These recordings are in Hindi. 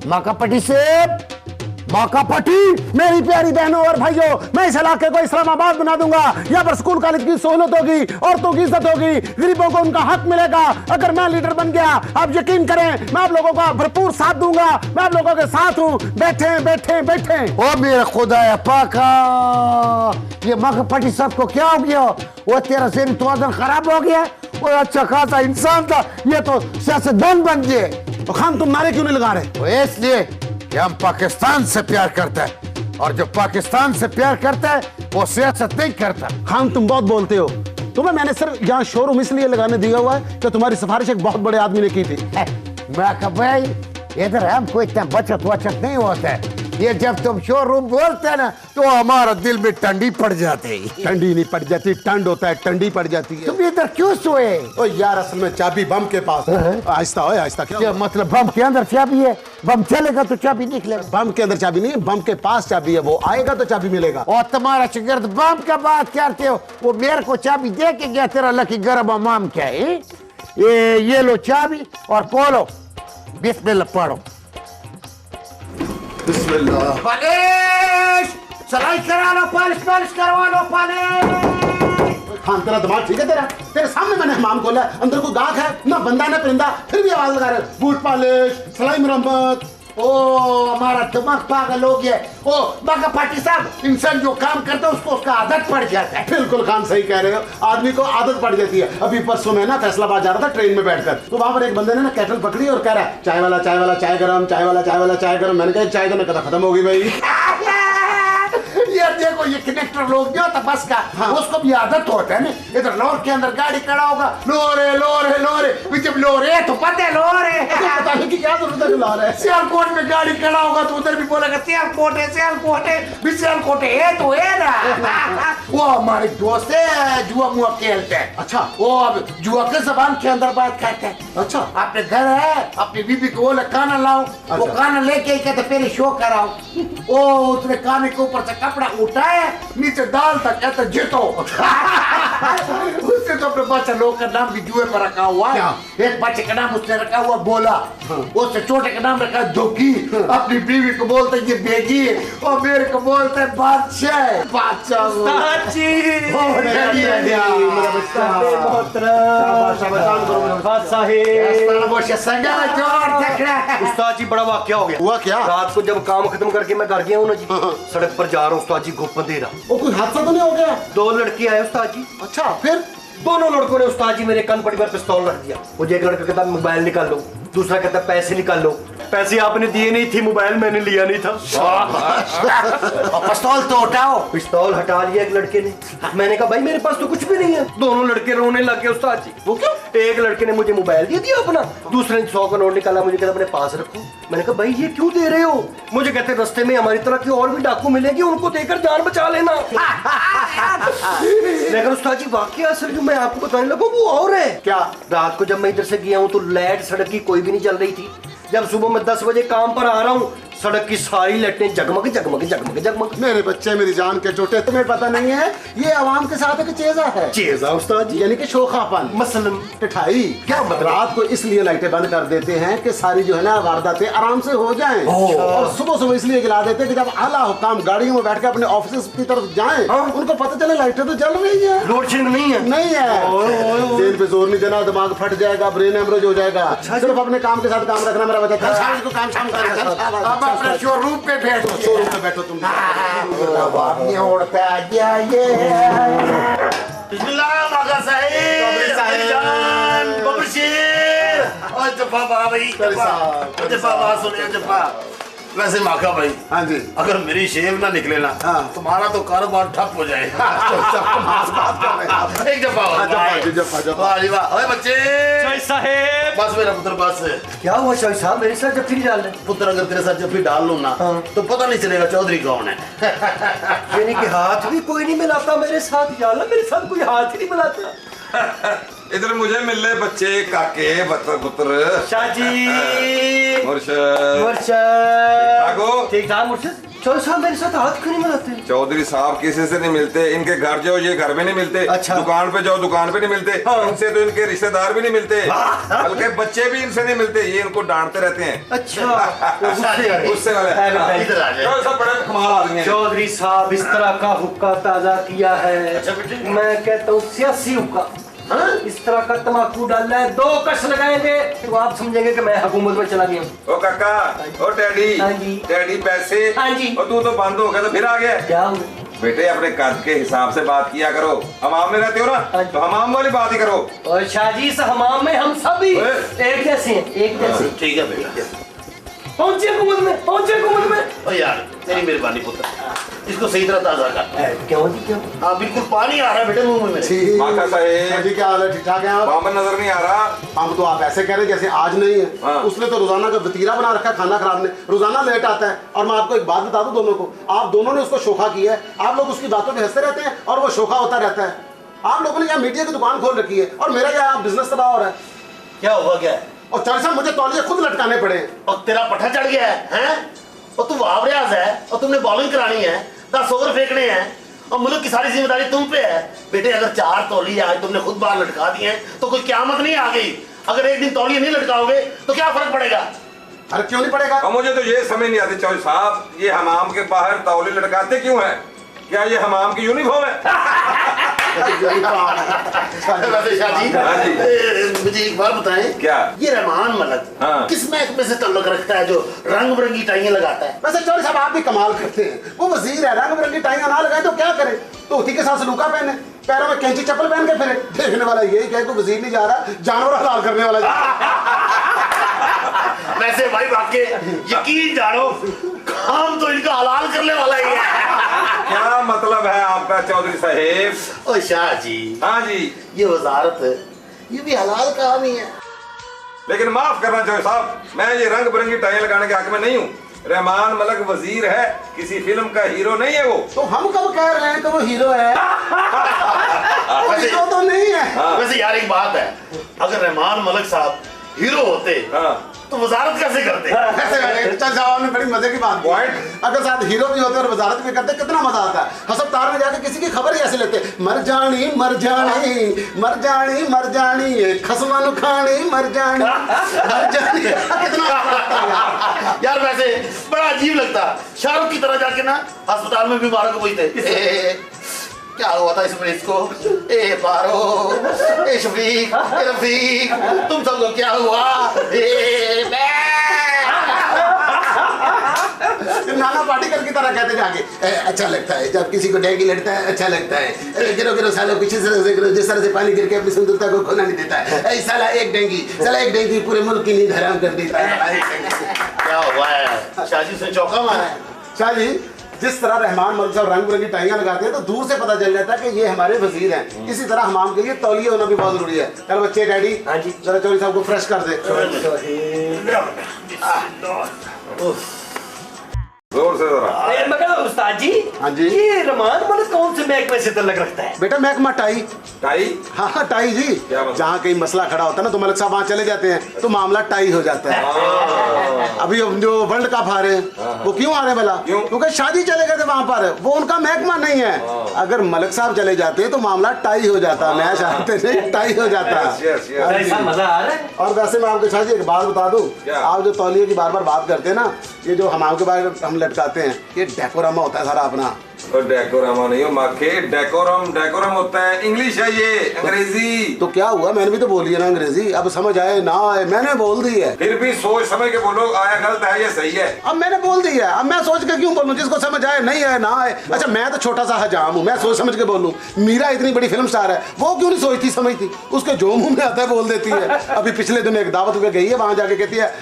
मकापटी से मकापटी। मेरी प्यारी बहनों और भाइयों, मैं इस इलाके को इस्लामाबाद बना दूंगा। यहाँ पर स्कूल कॉलेज की सहूलत होगी, औरतों की इज्जत होगी, गरीबों को उनका हक मिलेगा। अगर मैं लीडर बन गया, आप यकीन करें, मैं आप लोगों का भरपूर साथ दूंगा। मैं आप लोगों के साथ हूँ। बैठे बैठे बैठे। ओ मेरा खुदा पाका, ये मकापटी साहब को क्या हो गया? वो तेरा ज़हनी तवाज़ुन खराब हो गया। वो अच्छा खासा इंसान था, ये तो सियासतदान बन गए। तो खान तुम नारे क्यों नहीं लगा रहे? वो इसलिए कि हम पाकिस्तान से प्यार करते हैं, और जो पाकिस्तान से प्यार करता है वो सियासत नहीं करता। खान तुम बहुत बोलते हो। तुम्हें मैंने सिर्फ यहाँ शोरूम इसलिए लगाने दिया हुआ है कि तुम्हारी सिफारिश एक बहुत बड़े आदमी ने की थी। मैं कहा भाई इधर हमको इतना बचत वचत नहीं होता है। ये जब तुम शोरूम बोलते हैं ना तो हमारा दिल में ठंडी पड़ जाती है। ठंडी नहीं पड़ जाती, ठंड होता है, ठंडी पड़ जाती है। तुम इधर क्यों सोए? ओ यार, असल में चाबी बम के पास है। आहिस्ता हो, आहिस्ता। क्या मतलब बम के अंदर चाबी है? बम चलेगा तो चाबी निकलेगा। बम के अंदर चाबी नहीं है, बम के पास चाबी है। वो आएगा तो चाबी मिलेगा। और तुम्हारा शिगिर्द बम का बात करते हो, वो मेरे को चाबी दे के गया। तेरा लकी गरब अमाम क्या है? ये लो चाबी और खोलो। बिस्मिल्लाह पढ़ो। बिस्मिल्लाह। पालिश सलाई करा लो, पालिश करवा लो, पालिश। खान तेरा दिमाग ठीक है? तेरे सामने मैंने हमाम खोला है, अंदर कोई गाहक है ना, बंदा ना परिंदा, फिर भी आवाज लगा रहे। बूट पालिश, सलाई मरम्मत। ओ हमारा दिमाग पागल हो गया। ओ मकापटी साहब, इंसान जो काम करता है उसको उसका आदत पड़ जाता है। बिल्कुल खान सही कह रहे हो, आदमी को आदत पड़ जाती है। अभी परसों मैं ना फैसलाबाद जा रहा था ट्रेन में बैठकर, तो वहां पर एक बंदे ने ना केटल पकड़ी और कह रहा है चाय वाला चाय गरम, चाय वाला चाय गरम। मैंने कहा चाय तो मैं खत्म हो गई भाई। यार देखो, ये कनेक्टर लोग जो होता बस का, उसको भी आदत होता है ना। इधर लोर के अंदर गाड़ी खड़ा होगा, लोरे जब लोरे तो पता है लोरे। बताने की क्या जरूरत है? लोरे सियालकोट में गाड़ी खड़ा होगा तो उधर भी बोलेगा सियालकोट है, सियालकोट है तो है ना। वो हमारे दोस्त है, जुआ मुआ खेलते हैं। अच्छा। वो अब जुआ के जबान के अंदर बात करते हैं। अच्छा। अपने घर है, अपनी बीबी को बोले खाना लाओ। अच्छा। वो खाना लेके कहते पहले शो कराओ। वो उसने खाने के ऊपर से कपड़ा उठाए, नीचे डाल तक कहते जीतो। उसने तो अपने बच्चे लोग का नाम भी जुए पर रखा हुआ है। एक बच्चे का नाम उसने रखा हुआ बोला, उससे छोटे का नाम रखा धोखी। अपनी बीवी को बोलते ये बेगी, और मेरे को बोलते है बादशाह। उस्ताद जी बड़ा वाकया हो गया। हुआ क्या? रात को जब काम खत्म करके मैं घर गया हूँ ना जी, सड़क पर जा रहा हूँ उस्ताद जी, घूम अंधेरा। वो कोई हादसा तो नहीं हो गया? 2 लड़के आए उस्ताद जी। अच्छा, फिर? दोनों लड़कों ने उस्ताद जी मेरे कनपटी पर पिस्तौल रख दिया। मुझे एक लड़का कहता मोबाइल निकाल लो, दूसरा कहता पैसे निकाल लो। पैसे आपने दिए नहीं थे, मोबाइल मैंने लिया नहीं था। पिस्तौल तो उठाओ। पिस्तौल हटा लिया एक लड़के ने। मैंने कहा भाई मेरे पास तो कुछ भी नहीं है। दोनों लड़के रोने लग गए उस्ताद जी। वो क्यों? एक लड़के ने मुझे मोबाइल दे दिया अपना, दूसरे ने 100 का नोट निकाला, मुझे कहता अपने पास रखो। मैंने कहा भाई ये क्यों दे रहे हो? मुझे कहते रास्ते में हमारी तरह के और भी डाकू मिलेंगे, उनको देकर जान बचा लेना। लेकिन उस्ताद जी वाकया असल जो मैं आपको बताने लगा वो और है। क्या? रात को जब मैं इधर से गया हूँ तो लाइट सड़क की कोई भी नहीं जल रही थी। जब सुबह मैं 10 बजे काम पर आ रहा हूँ, सड़क की सारी लाइटें जगमग। मेरे बच्चे मेरी जान के चोटे, तुम्हें पता नहीं है ये आवाम के साथ एक चेजा है। चेजा उस्ताद जी? यानी कि शोखापन, मसलन मिठाई। क्या मतलब? रात को इसलिए लाइटें बंद कर देते हैं कि सारी जो है ना वारदातें आराम से हो जाएं। और सुबह इसलिए जला देते हैं कि जब आला हुकाम गाड़ियों में बैठ के अपने ऑफिस की तरफ जाएं, उनको पता चले लाइटें तो जल रही है। लोड शेडिंग नहीं है? नहीं है। ब्रेन पे जोर नहीं देना, दिमाग फट जाएगा, ब्रेन हेमरेज हो जाएगा। सिर्फ अपने काम के साथ काम रखना मेरा बच्चा। काम शाम अपने शोरूम पे बैठो, शोरूम पे बैठो तुम। नहीं उड़ता ये वैसे माका भाई, हाँ जी, अगर मेरी शेव ना निकले ना, तुम्हारा तो कारोबार ठप हो जाएगा। एक बच्चे साहेब, बस मेरा पुत्र बस। क्या हुआ शाही साहब? मेरे साथ जफ्फी डाल रहे? पुत्र अगर तेरे साथ जफ्फी डाल लूं ना तो पता नहीं चलेगा चौधरी कौन है। यानी कि हाथ भी कोई नहीं मिलाता मेरे साथ? या अल्लाह, मेरे साथ कोई हाथ ही नहीं मिलाता। इधर मुझे मिल रहे बच्चे, काके, पुत्र। शाह जी, मुर्शद। मुर्शद। ठीक ठाक हो? ठीक ठाक मुर्शद। चौधरी साहब मेरे साथ हाथ क्यों नहीं मिलाते? चौधरी साहब किसी से नहीं मिलते, इनके घर जाओ ये घर में नहीं मिलते, अच्छा। दुकान पे जाओ दुकान पे नहीं मिलते, इनसे तो इनके रिश्तेदार भी नहीं मिलते, बल्कि बच्चे भी इनसे नहीं मिलते, ये इनको डांटते रहते हैं। अच्छा गुस्से वाले इधर आ जाए। सब बड़े कमाल आदमी हैं। चौधरी साहब इस तरह का हुक्का ताजा किया है, अच्छा बेटे। मैं कहता हूँ 86 हुक्का। हाँ? इस तरह का तम्बाकू डालना है, 2 कश लगाएंगे तो आप समझेंगे कि मैं हुकूमत में चला गया हूँ। ओ काका, ओ डैडी, हाँ जी। डैडी पैसे। हाँ जी। और तू तो बंद हो गया तो फिर आ गया। क्या हुआ? बेटे अपने कद के हिसाब से बात किया करो, हमाम में रहते हो हाँ ना जी। तो हमाम वाली बात ही करो। और शाहजी इस हमाम में हम सभी ओए। एक जैसे हैं, एक जैसे। ठीक है बेटा। पहुंचे हुकूमत में, पहुंचे हुकूमत में। ओ यार तेरी मेहरबानी पुत्र, इसको सही तरह ताजा कर। क्यों जी क्यों? हाँ बिल्कुल पानी आ रहा है बेटे मुंह में मेरे। ठीक माता साहेब। जी, क्या हाल है? ठीक ठाक है आप? बामन नजर नहीं आ रहा। अब तो आप ऐसे कह रहे हैं जैसे आज नहीं है। हाँ। उसने तो रोजाना का वतीरा बना रखा है खाना खराब ने, रोजाना लेट आता है। और मैं आपको एक बात बता दूं दोनों को, आप दोनों ने उसको शोखा किया है। आप लोग उसकी बातों पे हंसते रहते हैं और वो शोखा होता रहता है। आप लोगों ने यहाँ मीडिया की दुकान खोल रखी है और मेरा यहाँ बिजनेस तबाह हो रहा है। क्या हुआ क्या है? और चौधरी साहब मुझे तौलिए खुद लटकाने पड़े। और तेरा पट्टा चढ़ गया है, हैं? और तू वावरियाज है और तुमने बॉलिंग करानी है, 10 ओवर फेंकने हैं और मुल्क की सारी जिम्मेदारी तुम पे है। बेटे अगर 4 तौलिए आज तुमने खुद बाहर लटका दिए हैं तो कोई क़यामत नहीं आ गई। अगर एक दिन तौलिए नहीं लटकाओगे तो क्या फर्क पड़ेगा? अरे क्यों नहीं पड़ेगा? और मुझे तो ये समझ नहीं आती चौधरी साहब, ये हमाम के बाहर तौली लटकाते क्यों है? क्या ये हमाम की यूनिफॉर्म है? वैसे शाहजी, हाँ जी। मुझे एक बार बताएं, क्या? ये रहमान मलक हाँ। किस महकमे से ताल्लुक रखता है जो रंग बिरंगी टाइयां लगाता है? वैसे चौधरी साहब आप भी कमाल करते हैं। वो वजीर है, रंग बिरंगी टाइयां ना लगाए तो क्या करे? तो उसी के साथ सलूका पहने, पैरों में कैंची चप्पल पहन के फिरे। देखने वाला यही कहे कोई वजीर नहीं जा रहा, जानवर हलाल करने वाला जा रहा। वैसे भाई वाकई यकीन जानो काम तो इनका हलाल करने वाला ही है। क्या मतलब है आपका चौधरी साहेब? ओ शाह जी, हाँ जी, ये वजारत ये भी हलाल काम ही है। लेकिन माफ करना चौधरी साहब, मैं ये रंग बिरंगी टाई लगाने के हक में नहीं हूँ। रहमान मलक वजीर है, किसी फिल्म का हीरो नहीं है वो। तो हम कब कह रहे हैं कि वो हीरो है? वो हीरो तो नहीं है। वैसे यार एक बात है, अगर रहमान मलक साहब हीरो होते हाँ। तो वजारत कैसे करते? ऐसे चल जाओ, आपने बड़ी मजे की बात की। Point? अगर साथ हीरो भी होते और वजारत भी करते कितना मजा आता है। हस्पताल में जाके किसी की खबर ही ऐसे लेते, मर जानी मर जानी मर जानी मर जानी ये खसमन खानी मर जानी मर जानी। कितना यार वैसे बड़ा अजीब लगता, शाहरुख की तरह जाके ना अस्पताल में बीमारों को पूछते क्या हुआ था इस मरीज को, ए पारो, ए शफीक, ए रफीक, तुम सबको क्या हुआ? नाना पार्टिकल की तरह कहते जाके अच्छा लगता है जब किसी को डेंगू लड़ता है, अच्छा लगता है। गिरो गिरो सालों पीछे से गिरो, जिस तरह से पानी गिर के अपनी सुंदरता को खोना नहीं देता है। साला एक डेंगू पूरे मुल्क की नींद हराम कर देता है। क्या हुआ है? शाहजी से चौका मारा है। शाह जी, जिस तरह रहमान मलिक साहब रंग बिरंगी टाइयां लगाते हैं तो दूर से पता चल जाता है कि ये हमारे वजीर हैं। इसी तरह हमाम के लिए तौलिए होना भी बहुत जरूरी है। चल बच्चे डैडी, हाँ जी। जरा चौधरी साहब को फ्रेश कर दे। जोर से जरा। मगर उस्ताद जी, हाँ जी। ये रहमान मलिक कौन से महकमे से ताल्लुक रखता है? बेटा महकमा टाई। टाई? हाँ टाई जी, क्या मतलब? जहाँ कहीं मसला खड़ा होता है ना तो मलिक साहब वहाँ चले जाते हैं तो मामला टाई हो जाता है। अभी जो वर्ल्ड कप आ रहे हैं वो क्यों आ रहे हैं भला? क्यों? क्योंकि शादी चले गए थे वहाँ पर, वो उनका महकमा नहीं है। अगर मलिक साहब चले जाते तो मामला टाई हो जाता, मैच आते नहीं टाई हो जाता। Yes, yes. ऐसा मजा आ रहा है। और वैसे मैं आपको शाह जी एक बात बता दूं, क्या? आप जो तौलिए की बार बार बात करते हैं ना, ये जो हमाम के बारे हम लटकाते हैं ये डेकोरामा होता है सारा अपना। और डेकोरामा नहीं हो माखे, डेकोरम होता है, इंग्लिश है ये, अंग्रेजी। तो क्या हुआ, मैंने भी तो बोली है ना अंग्रेजी, अब समझ आए ना आए मैंने बोल दी है। फिर भी सोच समझ के बोलो, आया गलत है ये सही है। अब मैंने बोल दी है, अब मैं सोच के क्यों बोलूं? जिसको समझ आए नहीं आए ना आए। अच्छा मैं तो छोटा सा हजाम हूँ, मैं सोच समझ के बोलूं। मीरा इतनी बड़ी फिल्म स्टार है, वो क्यों नहीं सोचती समझती? उसके जो मुंह में आता है बोल देती है। अभी पिछले दिन एक दावत पे गई है, वहां जाके कहती है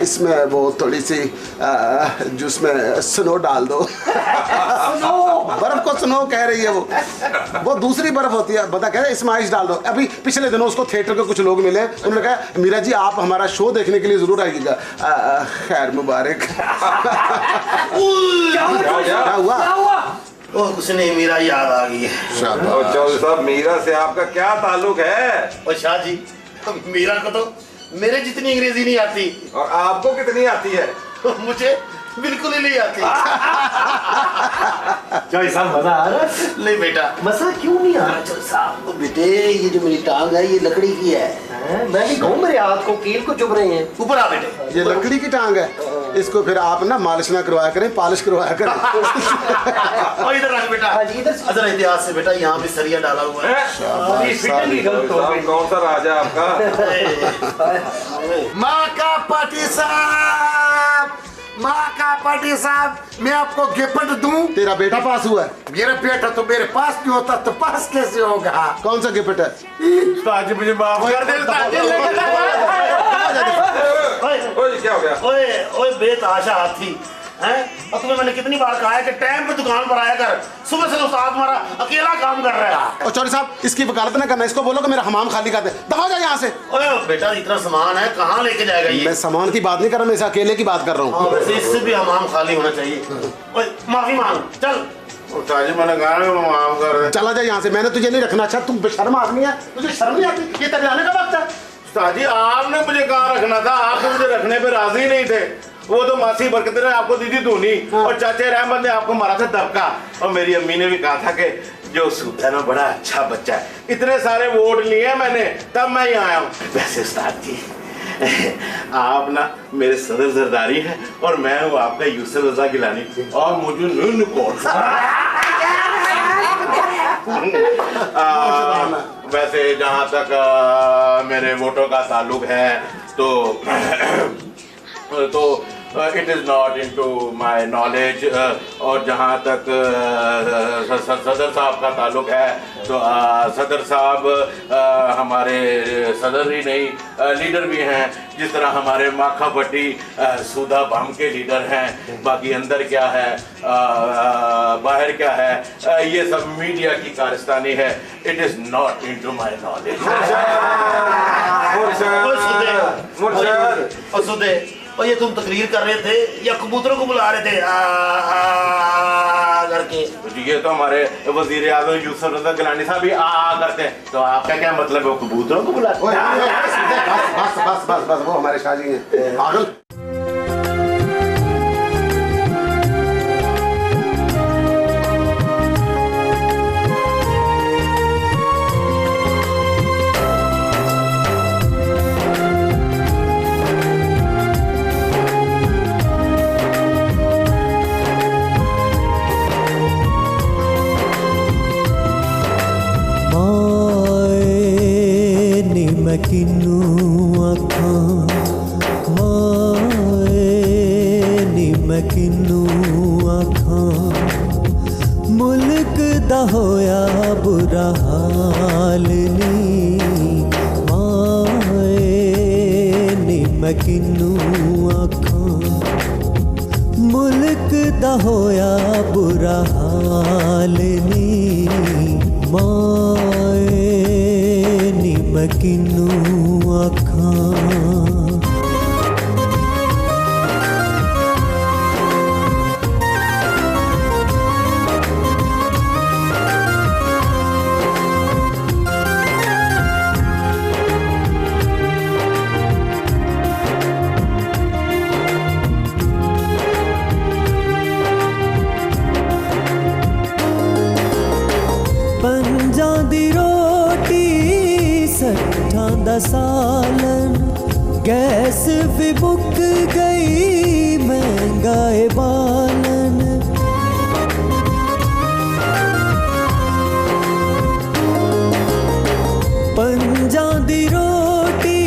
इसमें वो थोड़ी सी जिसमें स्नो डाल दो। बर्फ को स्नो कह रही है वो दूसरी बर्फ होती है, बता कह रहे इसमें आइस डाल दो। अभी पिछले दिनों उसको थिएटर के कुछ लोग मिले, उन्होंने कहा मीरा जी आप हमारा शो देखने के लिए जरूर आइएगा। खैर मुबारक। क्या हुआ? ओ कुछ नहीं, मीरा याद आ गई है। और चौधरी साहब, मीरा से आपका क्या ताल्लुक है? और शाह जी, मीरा को तो मेरे जितनी अंग्रेजी नहीं आती। और आपको कितनी आती है? मुझे बिल्कुल ही नहीं आती। जॉय साहब मजा आ रहा है? नहीं बेटा। मजा क्यों नहीं आ रहा जॉय साहब? तो बेटे ये जो मेरी टांग है ये लकड़ी की है। मैं भी कहूँ मेरे हाथ को कील को चुभ रहे हैं। ऊपर आ बेटे। ये लकड़ी की टांग है, इसको फिर आप ना मालिश ना करवाया करें, पॉलिश करवाया करें। और इधर रख बेटा। हाँ जी, इधर से। अदर इतिहास से बेटा यहाँ पे सरिया डाला हुआ है। अभी फिटिंग ही गलत हो गई। कौन सा राजा आपका? माँ का पार्टी साहब, माँ का पार्टी साहब, मैं आपको गिफ्ट दूं? तेरा बेटा पास हुआ है? मेरा बेटा तो मेरे पास नहीं होता तो पास कैसे होगा? कौन सा गिफ्ट है? ताज मुझे माफ कर दे। ओए क्या हो गया? ओए ओए बेतहाशा हाथी हैं? और तुम्हें मैंने कितनी बार कहा है कि टाइम पे दुकान पर आया कर। सुबह से उस्ताद हमारा अकेला काम कर रहा है। और चौधरी साहब इसकी वकालत ना करना, इसको बोलो कि मेरा हमाम खाली कर दे। दफा जा यहाँ से। ओए बेटा इतना सामान है कहाँ लेके जाएगा ये? मैं सामान की बात नहीं कर रहा, मैं इस अकेले की बात कर रहा हूँ। हाँ वैसे इससे भी हमाम खाली होना चाहिए। ओए माफी मांग चल। ताज मैंने कहा माफ कर दे। चला जा यहाँ से, मैंने तुझे नहीं रखना। अच्छा तू बेशर्म आदमी है, तुझे शर्म नहीं आती? ये तेरे आने का वक्त है। ताजी आपने मुझे कहाँ रखना था? आप तो मुझे रखने पे राजी नहीं थे। वो तो मासी बरकत ने आपको दी थी धोनी और चाचे रहमत ने आपको मारा था दबका। और मेरी अम्मी ने भी कहा था कि जो सूद है ना बड़ा अच्छा बच्चा है। इतने सारे वोट लिए मैंने तब मैं यहाँ आया हूँ। वैसे उस्ताद जी आप ना मेरे सदर जरदारी हैं और मैं हूँ आपका यूसुफ रजा गिलानी और मुझे नहीं कौन वैसे जहाँ तक मेरे वोटों का ताल्लुक है तो it is not into my knowledge. और जहाँ तक सदर साहब का ताल्लुक है तो सदर साहब हमारे सदर ही नहीं लीडर भी हैं। जिस तरह हमारे माखा भट्टी सूदा बम के लीडर हैं। बाकी अंदर क्या है बाहर क्या है ये सब मीडिया की कारस्तानी है। It is not into my knowledge. और सुधे और ये तुम तकरीर कर रहे थे या कबूतरों को बुला रहे थे करके? ये तो हमारे वजीर आज़म यूसुफ रज़ा गिलानी साहब भी करते हैं। तो आपका क्या मतलब है? वो कबूतरों को बुलाते हैं? बस बस बस बस, वो हमारे शाहजी हैं पागल। किन्नू अखां माए नी मैं किन्नू अखां मुल्क दा होया बुरा हाल नी माए नी मैं किन्नू अखां मुल्क दा होया बुरा हाल नी माए नी मैं किन्नू अखां। पंजां दी रोटी सट्ठां दा सालन गैस भी मुक गई महंगाए बालन पंजां दी रोटी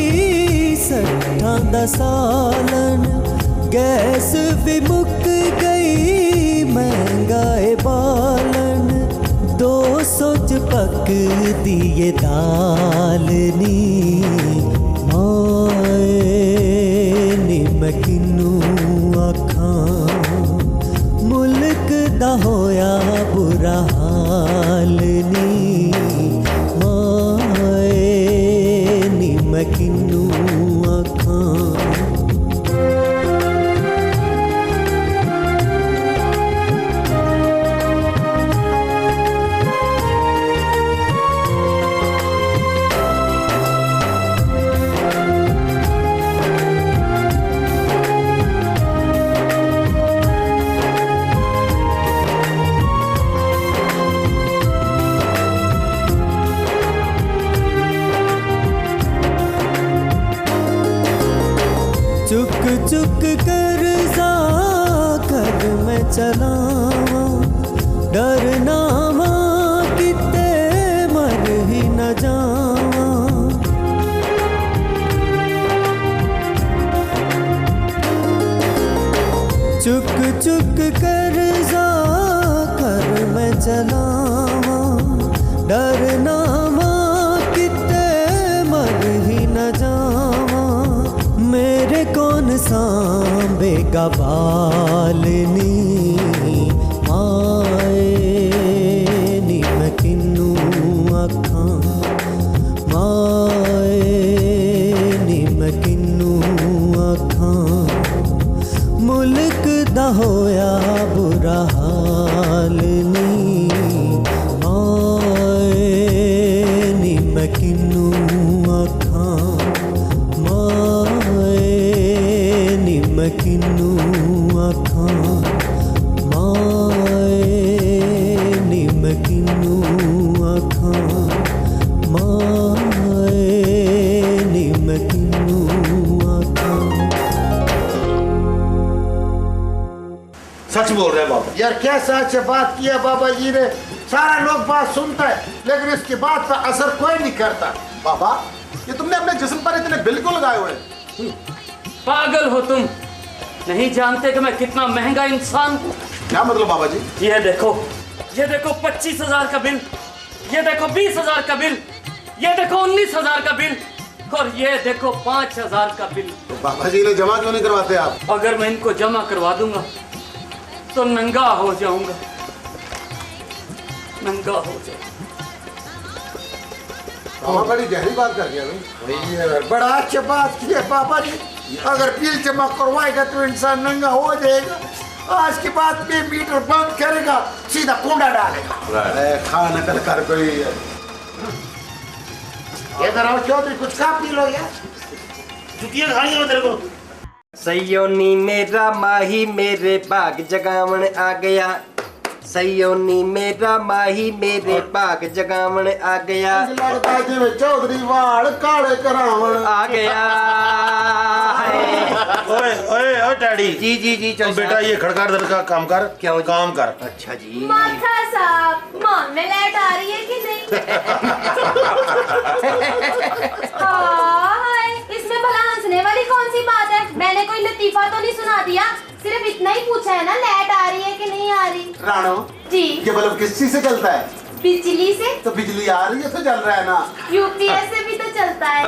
सट्ठां दा सालन गैस भी मुक गई महंगाए बालन 200 च पक दिए दाल नी माए नी मैं किन्नू आखां मुल्क दा होया बुरा हाल नी माए नी मैं किन्नू आखां। चलावा डरना मां किते मर ही न जावा चुक चुक कर जा कर मैं चलावा डरना मां किते मर ही न जावा मेरे कौन सांभेगा बालनी आए नी मैं किन्नू आखां माए नी मैं किन्नू आखां मुल्क दा होया बुरा हाल नी आए नी मैं किन्नू आखां माए नी मैं किन्नू आखां माए नी मैं किन्नू आखां माए नी मैं किन्नू आखां। सच बोल रहे हैं बाबा। यार क्या सच बात किया बाबा जी ने, सारा लोग बात सुनता है लेकिन इसकी बात पर असर कोई नहीं करता। बाबा ये तुमने अपने जिस्म पर इतने बिल क्यों लगाए हुए हैं? पागल हो तुम, नहीं जानते कि मैं कितना महंगा इंसान हूँ। क्या मतलब बाबा जी? ये देखो 25,000 का बिल, ये देखो 20,000 का बिल, ये देखो 19,000 का बिल और ये देखो 5,000 का बिल। तो बाबा जी ने जमा क्यों नहीं करवाते आप? अगर मैं इनको जमा करवा दूंगा तो नंगा हो जाऊंगा, नंगा हो जाऊंगा। बाबा बड़ी गहरी बात कर दिया भाई। ये बड़ा अच्छा बात की है बाबा जी, अगर बिल जमा करवाएगा तो इंसान नंगा हो जाएगा। आज के बाद में मीटर बंद करेगा, सीधा कुंडा डालेगा। खा नकल कर कोई। इधर आओ चौधरी, कुछ खा पी लो यार। जुतियां खाएंगे मैं तेरे को। सयोनी मेरा माही मेरे बाग जगावन आ गया, सयोनी मेरा माही मेरे बाग जगावन आ गया, लगता है जिਵੇਂ चौधरी वाल काले करावन आ गया। ओए ओए ओए डैडी। जी जी जी तो बेटा ये खड़का दर का काम कर। क्या हो? काम कर। अच्छा जी। माथा साहब मॉल में लाइट आ रही है कि नहीं? हाय, इसमें भला हंसने वाली कौन सी बात है? मैंने कोई लतीफा तो नहीं सुना दिया, सिर्फ इतना ही पूछा है ना लाइट आ रही है कि नहीं आ रही। राणो जी ये बल्ब किस चीज से चलता है? बिजली से। तो बिजली आ रही है तो जल रहा है ना। यूपीएस से भी तो चलता है।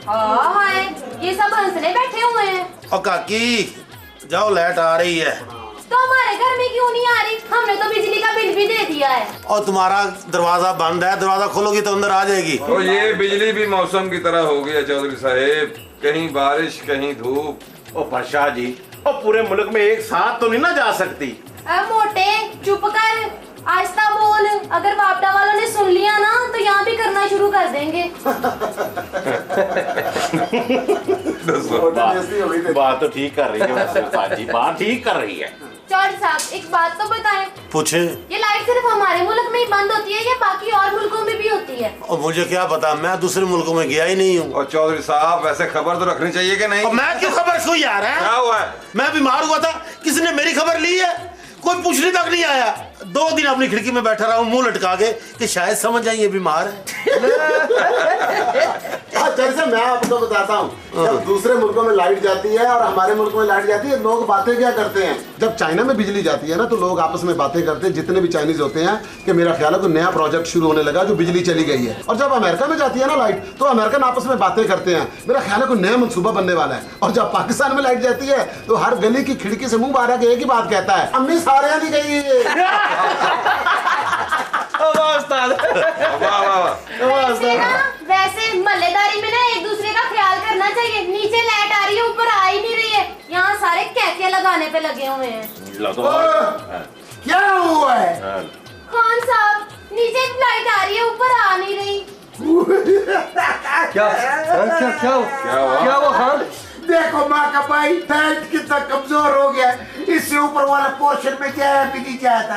हाय, ये सब हंसने बैठे हुए हैं। और काकी जाओ लाइट आ रही है। तो हमारे घर में क्यों नहीं आ रही? हमने तो बिजली का बिल भी दे दिया है। और तुम्हारा दरवाजा बंद है, दरवाजा खोलोगी तो अंदर आ जाएगी। तो ये बिजली भी मौसम की तरह हो गया चौधरी साहब, कहीं बारिश कहीं धूप। ओ परशाह जी, और पूरे मुल्क में एक साथ तो नहीं ना जा सकती। मोटे चुप कर, आहिस्ता बोल। अगर वापडा वालों ने सुन लिया ना तो यहाँ भी करना शुरू कर देंगे। बात तो ठीक कर रही है वैसे साजी, बात ठीक कर रही है। चौधरी साहब एक बात तो बताएं, पूछे। ये लाइट सिर्फ हमारे मुल्क में ही बंद होती है या बाकी और मुल्कों में भी होती है? और मुझे क्या पता, मैं दूसरे मुल्कों में गया ही नहीं हूँ। और चौधरी साहब वैसे खबर तो रखनी चाहिए कि नहीं? और मैं क्यों खबर क्यों यार है? क्या हुआ है? मैं बीमार हुआ था, किसी ने मेरी खबर ली है? कोई पूछने तक नहीं आया। 2 दिन अपनी खिड़की में बैठा रहा हूँ मुंह लटका के कि शायद समझ जाए ये बीमार है। जैसे मैं आपको बताता हूँ, जब दूसरे मुल्कों में लाइट जाती है और हमारे मुल्क में लाइट जाती है, लोग बातें क्या करते हैं? जब चाइना में बिजली जाती है ना तो लोग आपस में बातें करते हैं, जितने भी चाइनीज होते हैं, कि मेरा ख्याल है कोई नया प्रोजेक्ट शुरू होने लगा जो बिजली चली गई है। और जब अमेरिका में जाती है ना लाइट तो अमेरिकन आपस में बातें करते हैं, मेरा ख्याल है कोई नया मंसूबा बनने वाला है। और जब पाकिस्तान में लाइट जाती है तो हर गली की खिड़की से मुंह बाहर आके एक ही बात कहता है, अम्मी सारे नहीं गई। वैसे मल्लेदारी में ना एक दूसरे का ख्याल करना चाहिए। नीचे लाइट आ रही है, ऊपर आ ही नहीं रही है, यहाँ सारे कैके लगाने पे लगे हुए हैं। क्या हुआ है? खान साहब नीचे लाइट आ रही है, ऊपर आ नहीं रही। क्या हुआ खान? देखो माँ का भाई पैंट कितना कमजोर हो गया, इससे ऊपर वाला पोर्शन में क्या है भी नहीं चाहता।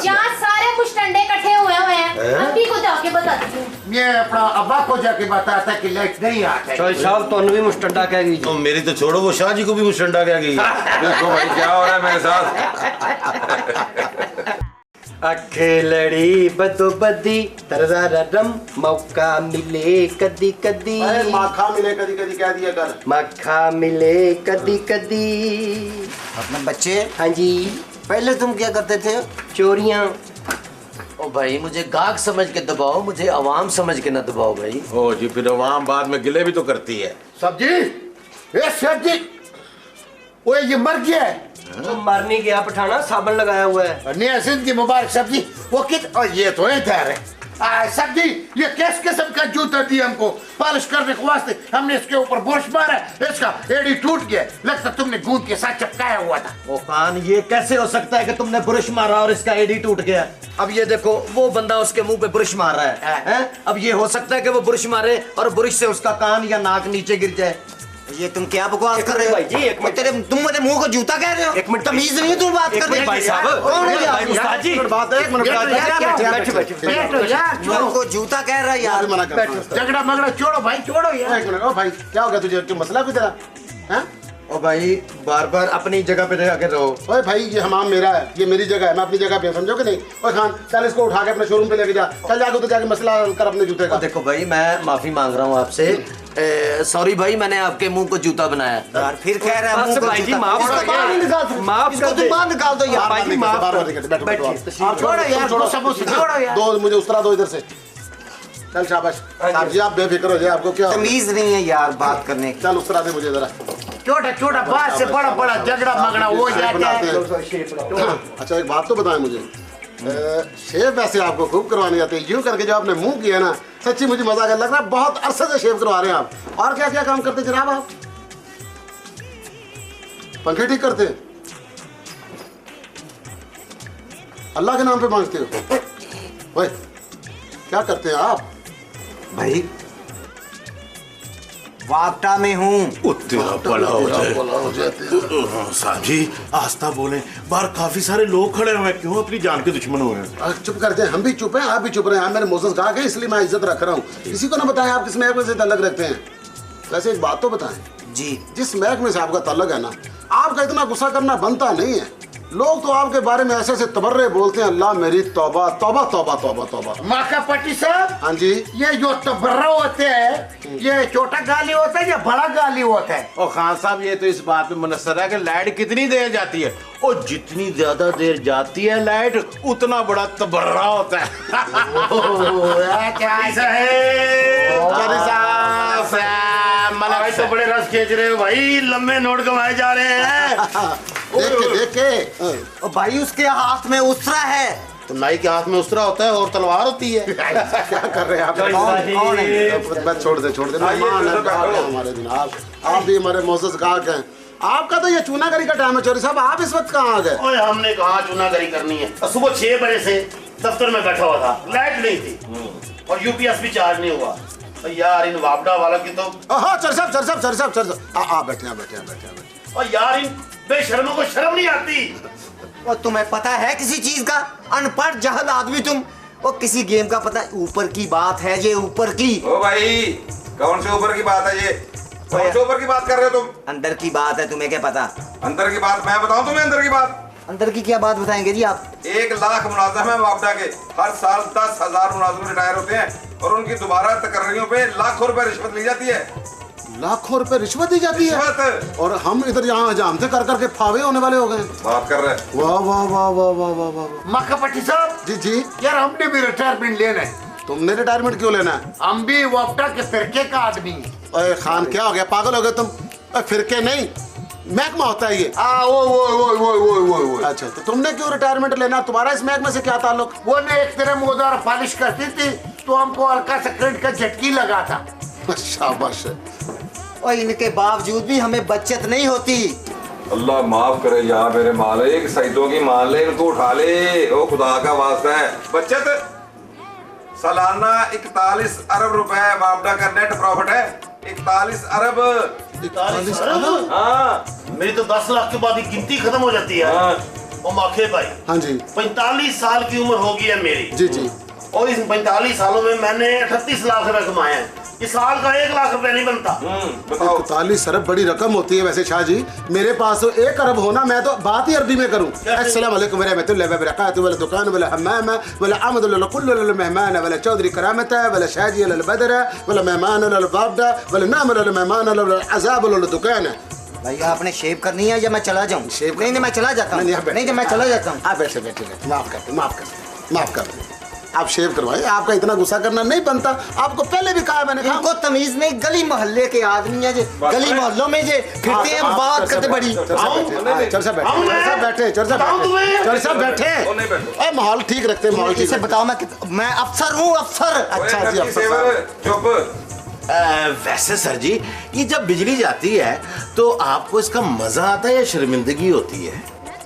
यहाँ सारे मुश्तक मुस्टंडे इकट्ठे हुए हैं। अभी को जाके बताती हूँ। मैं अपना अब्बा को जाके बताता कि लाइट नहीं आता। चौधरी साहब तो भी मुस्टंडा कह गई। तो मेरी तो छोड़ो, वो शाह जी को भी मुस्टंडा क्या गई। देखो भाई क्या हो रहा है मेरे साथ। अखे लड़ी बदो बदी तरररम मौका मिले कदी कदी। माखा मिले कदी कदी कह दिया कर। मक्खा मिले कदी कदी। अपने बच्चे, हाँ जी। पहले तुम क्या करते थे? चोरियां। ओ भाई मुझे गाहक समझ के दबाओ, मुझे आवाम समझ के न दबाओ भाई। ओ जी, फिर आवाम बाद में गिले भी तो करती है। सब्जी, ये सब्जी, वो ये मर गया है। तो मरने गया पठाना, साबन लगाया हुआ है। नया जिंदगी मुबारक सब्जी। वो कित और ये तो इधर है। सब्जी, ये किस किस्म का जूता दिया हमको पॉलिश करने के वास्ते? हमने इसके ऊपर बुरश मारा, इसका एड़ी टूट गया। लगता तुमने गूंद के साथ चिपकाया हुआ था। ओ खान, ये कैसे हो सकता है कि तुमने ब्रश मारा और इसका एडी टूट गया? अब ये देखो, वो बंदा उसके मुंह पे ब्रश मार रहा है? अब ये हो सकता है कि वो ब्रश मारे और ब्रश से उसका कान या नाक नीचे गिर जाए? ये तुम क्या बकवास कर रहे हो भाई जी? एक मिनट, तुम मेरे मुंह को जूता कह रहे हो? एक मिनट, तमीज नहीं है तुम बात कर रहे हो? भाई साहब, कौन है यार? उस्ताद जी, बात है, एक मिनट बैठो यार, को जूता कह रहा है यार। झगड़ा मगड़ा छोड़ो भाई, छोड़ो यार। एक मिनट। ओ भाई क्या हो गया तुझे? क्यों मसला भी तेरा? हैं? ओ भाई बार बार अपनी जगह पे रह के रहो। ओए भाई ये हमाम मेरा है, ये मेरी जगह है, मैं अपनी जगह पे हूं, समझो कि नहीं? ओए खान चल इसको उठा के अपने शोरूम पे लेके जा। चल जाके उधर जाके मसला हल कर अपने जूते का। देखो भाई, मैं माफी मांग रहा हूँ आपसे। सॉरी भाई, मैंने आपके मुंह को जूता बनाया यार। फिर कह रहा है मुंह को भाई जी, जूता। माफ इसको कर बाहर नहीं निकाल सकते। माफ इसको कर तुम बाहर निकाल दो यार। भाई जी, माफ छोड़ो यार, छोड़ो यार। दो मुझे उस्तरा दो इधर से। चल शाबाश साहब जी, आप बेफिक्र हो जाए। आपको क्या हो? तमीज नहीं है यार बात करने की। चल उस्तरा दे मुझे जरा। छोटा छोटा बात से बड़ा बड़ा झगड़ा मगड़ा हो जाता है। अच्छा एक बात तो बताएं मुझे, शेव वैसे आपको खूब करवाने आते हैं, यूं करके जो आपने मुंह किया ना, सच्ची मुझे मजा लग रहा है। बहुत अरसे से शेव करवा रहे हैं आप। और क्या क्या काम करते जनाब आप? पंखे ठीक करते हैं? अल्लाह के नाम पे मांगते हो? ओए क्या करते हैं आप भाई? वापटा में हूँ। तेरा भला हो जाए। साहब जी आस्था बोले, बाहर काफी सारे लोग खड़े हुए हैं, क्यों अपनी जान के दुश्मन हुए हैं? चुप कर जाए, हम भी चुप हैं, आप भी चुप रहे हैं। मेरे मोज़ज़ गाहक हैं, इसलिए मैं इज्जत रख रहा हूँ। किसी को ना बताएं आप किस महकमे से ताल्लुक रखते हैं। वैसे एक बात तो बताएं जी, जिस महकमे से आपका ताल्लुक है ना, आपका इतना गुस्सा करना बनता नहीं है। लोग तो आपके बारे में ऐसे ऐसे तबर्रे बोलते हैं, अल्लाह मेरी तौबा तौबा तौबा तौबा तौबा। माका पट्टी साहब, हाँ जी, ये जो तबर्रा होते हैं, ये छोटा गाली होता है या बड़ा गाली होता है? और खान साहब ये तो इस बात में मुनस्सर है कि लाइट कितनी देर जाती है, और जितनी ज्यादा देर जाती है लाइट उतना बड़ा तबर्रा होता है। तो बड़े रस खींच रहे हो भाई, लंबे नोट कमाए जा रहे हैं। देख के और भाई उसके हाथ में उसरा है। तो नाई के हाथ में उसरा होता है और तलवार होती है। क्या कर रहे हैं आप? कौन है? बस छोड़ दे मेहमान हैं, गाहक हैं हमारे जनाब। आप भी हमारे मोज़्ज़ज़ गाहक हैं। आपका तो ये चूनागरी का टाइम है चौधरी साहब, आप इस वक्त कहाँ आ गए? ओए हमने कहा चूनागरी करनी है, सुबह 6 बजे से दफ्तर में बैठा हुआ था, लाइट नहीं थी और यूपीएस भी चार्ज नहीं हुआ। यार इन वापडा वाला की तो चौधरी साहब आ बैठे। और यार इन बेशर्मों को शर्म नहीं आती। और तुम्हें पता है किसी चीज का? अनपढ़ जहल आदमी तुम। और किसी गेम का पता? ऊपर की बात है ये, ऊपर की। ओ भाई कौन से ऊपर की बात है ये? कौन से ऊपर की बात कर रहे हो तुम? अंदर की बात है, तुम्हें क्या पता? अंदर की बात मैं बताऊं तुम्हें? अंदर की बात, अंदर की क्या बात बताएंगे जी आप? 1 लाख मुलाजिम है वापडा के। हर साल 10,000 मुलाजिम रिटायर होते हैं और उनकी दोबारा तकर्रियों पे लाखों रुपए रिश्वत ली जाती है। लाखों रुपए रिश्वत दी जाती है? रिश्वत। और हम इधर यहाँ हजामते कर करके फावे होने वाले हो गए। बात कर रहे हैं। वाह वाह वाह वाह वाह वाह वाह। माका पट्टी साहब, जी जी, यार हमने भी रिटायरमेंट लेना है। तुमने रिटायरमेंट क्यों लेना है? हम भी वापडा के फिरके का आदमी है। अरे खान क्या हो गया, पागल हो गए तुम? फिरके नहीं, महकमा होता है ये। वो अच्छा तो तुमने क्यों रिटायरमेंट लेना? तुम्हारा इस महकमे से क्या ताल्लुक? वो ने एक तरह मोदार पॉलिश करती थी तो हमको हल्का सा करंट का झटकी लगा था। शाबाश। और इनके बावजूद भी हमें बचत नहीं होती। अल्लाह माफ करे यार मेरे मालिक, सईदों की मान ले, इनको उठा ले। ओ खुदा का वास्ता है। बचत सालाना 41 अरब रुपए वापडा का नेट प्रॉफिट है। 41 अरब। 41 अरब? हाँ, मेरी तो 10 लाख के बाद ही गिनती खत्म हो जाती है। हाँ। और माखे भाई, हाँ जी 45 साल की उम्र हो गई है मेरी जी जी। और इस 45 सालों में मैंने 38 लाख रुपए कमाए हैं। इस साल का 1 लाख रुपए नहीं बनता। बताओ। 41 अरब बड़ी रकम होती है वैसे शाह जी। मेरे पास तो 1 अरब होना, मैं तो बात ही अरबी में करूं। अस्सलाम वालेकुम व रहमतुल्लाहि व बरकातहू वल दुकान वल हम्माम वल आमद वल कुल्लु वल मेहमान वल चौधरी करामत वल शाजी वल बदर वल मेहमान वल बाबदा वल नाम वल मेहमान वल अजाब वल दुकान। भैया आपने शेव करनी है या मैं चला जाऊं? शेव नहीं, मैं चला जाता हूं। नहीं, मैं चला जाता हूं। आप बैठे बैठे बैठे, माफ कर दे। आप शेव करवाइए, आपका इतना गुस्सा करना नहीं बनता। आपको पहले भी कहा मैंने, इनको तमीज नहीं, गली मोहल्ले के आदमी है जे गली मोहल्लों में जे फिरते हैं, बात करते बड़ी। चर्चा बैठे, माहौल ठीक रखते हैं, माहौल ठीक से बताओ मैं अफसर हूँ, अफसर। अच्छा जी अफसर। चुप। वैसे सर जी, ये जब बिजली जाती है तो आपको इसका मजा आता है या शर्मिंदगी होती है?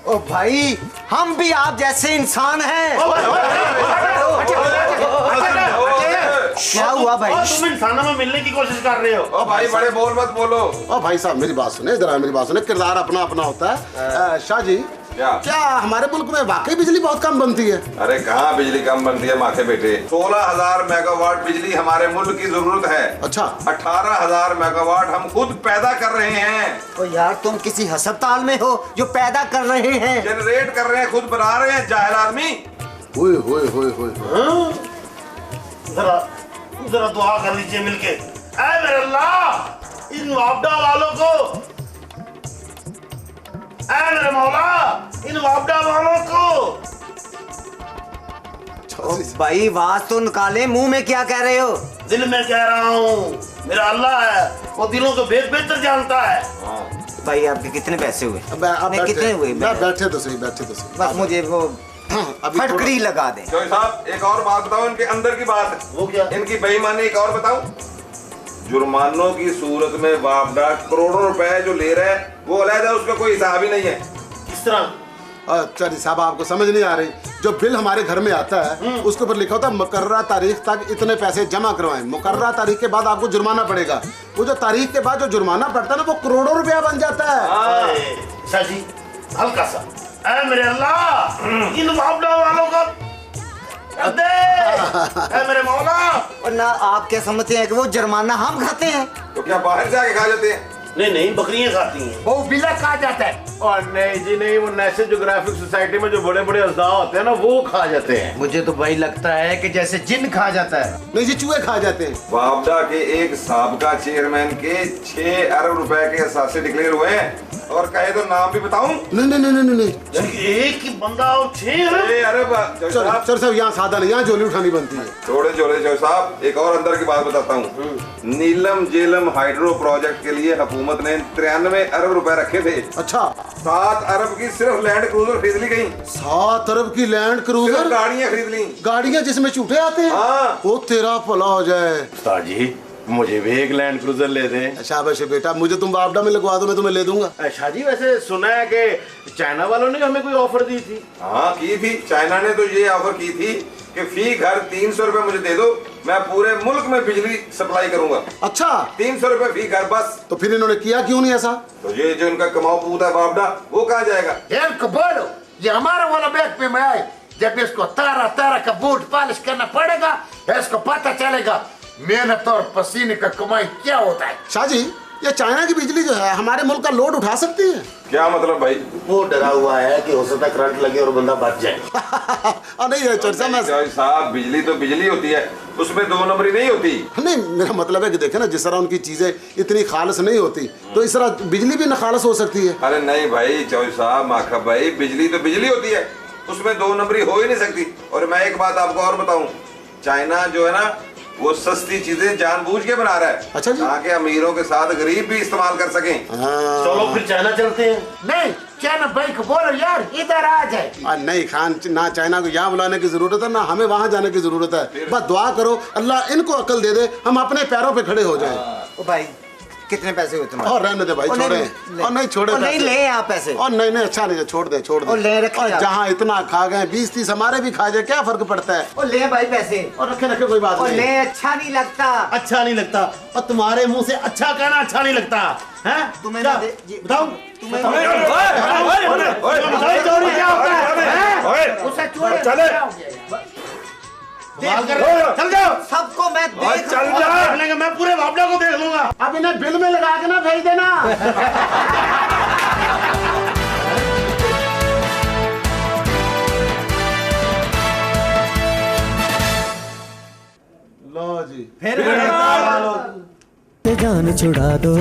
ओ भाई, हम भी आप जैसे इंसान हैं। क्या हुआ भाई? तुम इंसानों में मिलने की कोशिश कर रहे हो। ओ भाई बड़े बोल मत बोलो। ओ भाई साहब मेरी बात सुने जरा, मेरी बात सुने। किरदार अपना अपना होता है। शाह जी क्या हमारे मुल्क में वाकई बिजली बहुत कम बनती है? अरे कहाँ बिजली कम बनती है माथे बेटे। 16,000 मेगावाट बिजली हमारे मुल्क की जरूरत है। अच्छा। 18,000 मेगावाट हम खुद पैदा कर रहे हैं। ओ यार, तुम किसी अस्पताल में हो जो पैदा कर रहे हैं? जनरेट कर रहे हैं, खुद बना रहे हैं, जाहिल आदमी। जरा दुआ कर लीजिए मिलके। ऐ मेरे अल्लाह, इन वापडा वालों को, ऐ मेरे मौला, इन वापडा वालों को। ओ भाई, आवाज तो निकाले, मुंह में क्या कह रहे हो? दिल में कह रहा हूँ, मेरा अल्लाह है, वो दिलों को बेहतर जानता है। भाई आपके कितने पैसे हुए? कितने हुए? बैठे तो सही। बस मुझे वो फटकड़ी लगा दे। चौधरी साहब एक और बात बताओ, इनके अंदर की बात। वो क्या? इनकी बेईमानी एक और बताऊं। जुर्मानों की सूरत में वापडा करोड़ों रुपए जो ले रहा है वो अलग है, उसका कोई हिसाब ही नहीं है। किस तरह? अच्छा जी साहब, आपको समझ नहीं आ रही। जो बिल हमारे घर में आता है उसके ऊपर लिखा होता है मुकर्ररा तारीख तक इतने पैसे जमा करवाएं। मुकर्ररा तारीख के बाद आपको जुर्माना पड़ेगा। वो जो तारीख के बाद जो जुर्माना पड़ता है ना, वो करोड़ों रुपया बन जाता है। शाह जी हल्का सा, ऐ मेरे अल्लाह, इन वापडा वालों का मेरे मौला। और ना आप क्या समझते हैं कि वो जुर्माना हम खाते हैं? तो क्या बाहर से आके खा जाते हैं? नहीं, बकरियां खाती हैं। वो बिला कहा जाता है। और नहीं जी नहीं, वो नेशनल ज्योग्राफिक सोसाइटी में जो बड़े बड़े अज़्ज़ा होते हैं ना, वो खा जाते हैं। मुझे तो भाई लगता है कि जैसे जिन खा जाता है। नहीं जी, चूहे खा जाते हैं। वापडा के एक साबका चेयरमैन के 6 अरब रुपए के असासे डिक्लेयर हुए हैं। और कहे तो नाम भी बताऊं? नहीं। एक ही बंदा और 6 अरब। सर साहब यहाँ सादा नहीं, यहाँ झोली उठानी बनती है। छोड़े चौधरी साहब, एक और अंदर की बात बताता हूँ। नीलम जेलम हाइड्रो प्रोजेक्ट के लिए हुकूमत ने 93 अरब रुपए रखे थे। अच्छा। 7 अरब की सिर्फ लैंड क्रूजर खरीद ली गई। 7 अरब की लैंड क्रूजर? गाड़ियाँ खरीद ली। गाड़ियाँ जिसमें चूठे आते हैं? हाँ। वो तेरा भला हो जाए। उस्ताद जी मुझे भी एक लैंड क्रूजर ले दें। शाबाश बेटा, मुझे तुम वापडा में लगवा दो, मैं तुम्हें ले दूंगा। अच्छा जी, वैसे सुना है कि चाइना वालों ने हमें कोई ऑफर दी थी। हाँ की थी। चाइना ने तो ये ऑफर की थी कि फी घर 300 रुपए मुझे दे दो, मैं पूरे मुल्क में बिजली सप्लाई करूंगा। अच्छा। 300 रुपए फी घर बस। तो फिर इन्होंने किया क्यों नहीं ऐसा? तो ये जो इनका कमाओ पूत है वापडा, वो कहाँ जाएगा? इनको बोलो ये हमारा वाला बैग पे में आए, जब इसको तारा का बूट पॉलिश करना पड़ेगा, इसको पता चलेगा मेहनत और पसीने का कमाई क्या होता है। शाह जी, ये चाइना की बिजली जो है हमारे मुल्क का लोड उठा सकती है? क्या मतलब भाई? वो डरा हुआ है कि हो सकता है करंट लगे और बंदा बच जाए। नहीं है चर्चा में साहब, बिजली तो बिजली होती है, उसमें 2 नंबरी नहीं होती। नहीं, मेरा मतलब है कि देखे ना, जिस तरह उनकी चीजें इतनी खालस नहीं होती, तो इस तरह बिजली भी नखालस हो सकती है। अरे नहीं भाई चौधरी साहब, माखा भाई, बिजली तो बिजली होती है, उसमें 2 नंबरी हो ही नहीं सकती। और मैं एक बात आपको और बताऊं, चाइना जो है ना, वो सस्ती चीजें जानबूझ के बना रहा है। अच्छा जी। ताकि अमीरों के साथ गरीब भी इस्तेमाल कर सकें। चलो फिर चाइना चलते हैं। नहीं, चाइना भाई को बोलो यार इधर आ जाए। नहीं खान, ना चाइना को यहाँ बुलाने की जरूरत है, ना हमें वहाँ जाने की जरूरत है। बस दुआ करो अल्लाह इनको अकल दे दे, हम अपने पैरों पे खड़े हो जाएं। ओ भाई, कितने पैसे हुए तुम्हारे? और रहने दे भाई, छोड़े। और नहीं छोड़े, और नहीं ले आप पैसे। और नहीं अच्छा नहीं, छोड़ दे। और ले रखे। और जहाँ इतना खा गए, 20-30 हमारे भी खा जाए, क्या फर्क पड़ता है? और ले भाई पैसे। और रखे कोई बात और नहीं। ले, अच्छा नहीं लगता। अच्छा नहीं लगता, और तुम्हारे मुंह से अच्छा कहना अच्छा नहीं लगता हैं? तुम्हें क्या? ना दे- ये- बताओ तुम्हें बताओ चोरी क्या होता है? उसे चोरी चले। क्या हो गया यार? कमाल कर रहे हो। चल जाओ सबको मैं देख चल जा देख लेंगे मैं पूरे बाबला को देख लूंगा अब इन्हें बिल में लगा के ना भेज देना। लो जी फिर जान छुड़ा दो